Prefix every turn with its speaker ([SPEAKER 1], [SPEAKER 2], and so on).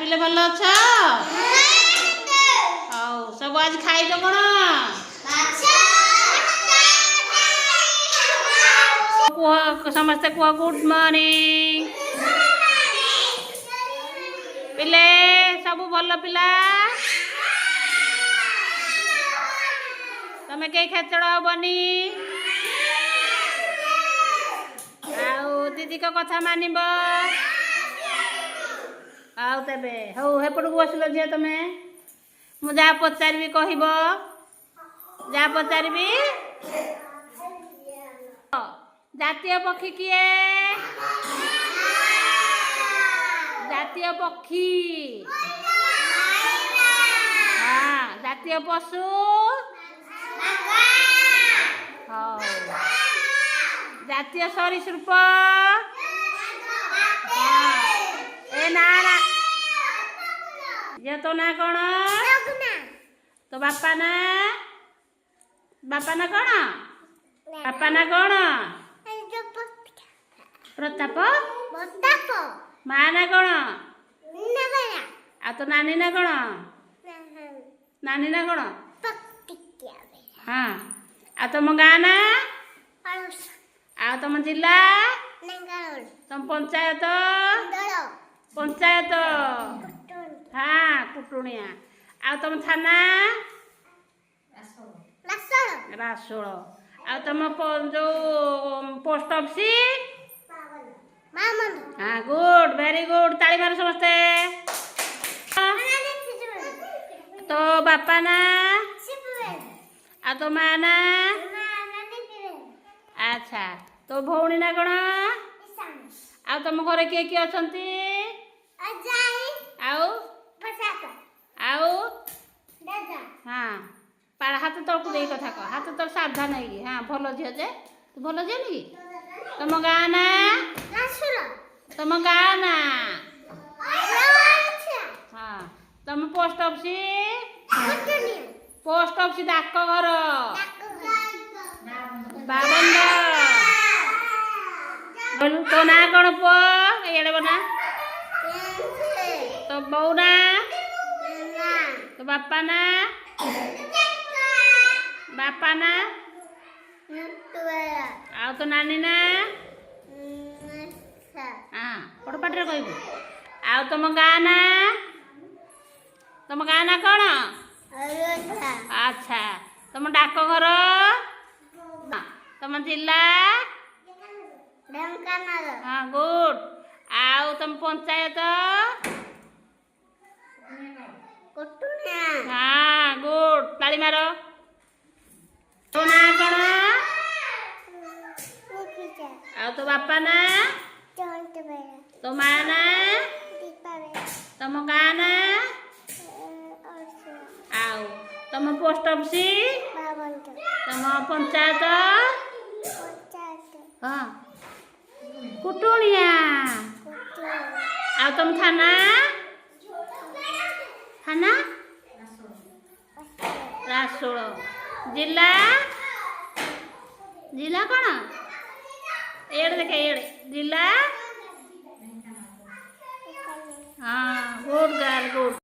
[SPEAKER 1] पिले भल अछ हौ सब आज खाइल कौन समस्ते कह गुड मॉर्निंग पिले सब भल पिला तमे कई खेचड़ हेबनी दीदी को कथा मानिब आउ तेबे हौ हेपटू बसिल झे तमे मु जा पचारि कहब जा पचारि जातीय पक्षी किए जातीय पक्षी हाँ जातीय पशु हाँ जातीय सरीसृप ए ना ये तो ना कौन तो बापा ना कौन बापा ना कौन प्रताप माँ ना कौन आ तो नानी ना कौन नानी ना कौन हाँ आ तुम गाँ ना आ तुम जिला तुम पंचायत पंचायत हाँ कुटुणिया आ तुम थाना रासोल आ तुम जो पोस्ट ऑफिस हाँ गुड वेरी गुड ताली मार समस्ते तो बापा ना आ तो माँ ना अच्छा तो भौणी ना कौन आ तुम घर किए किए अछंती आउ हाँ हाथ तलक दे कथा कह हाथ तल सावधान है हाँ भल झील जे तू भल झील कि तुम गाँ ना तुम गाँ ना हाँ तुम पोस्ट ऑफिस डाक घर बाबंद तो ना कौन पुआ बना तो बऊ ना तो बापा ना आ तो नानी ना हाँ बड़ पाटे कहबू आ तुम गाँ ना कौन अच्छा तुम डाक घर तुम जिला हाँ गुड आउ तुम पंचायत हाँ गुड ताली मार तो ना कौन आ तो बापा ना तो माँ ना तुम गाँ ना आउ तुम पोस्ट ऑफिस तुम पंचायत हाँ कुटुणिया आ तुम थाना रासोल जिला कौन एड़े देखे एड़े जिला हाँ गुड गर्ल गुड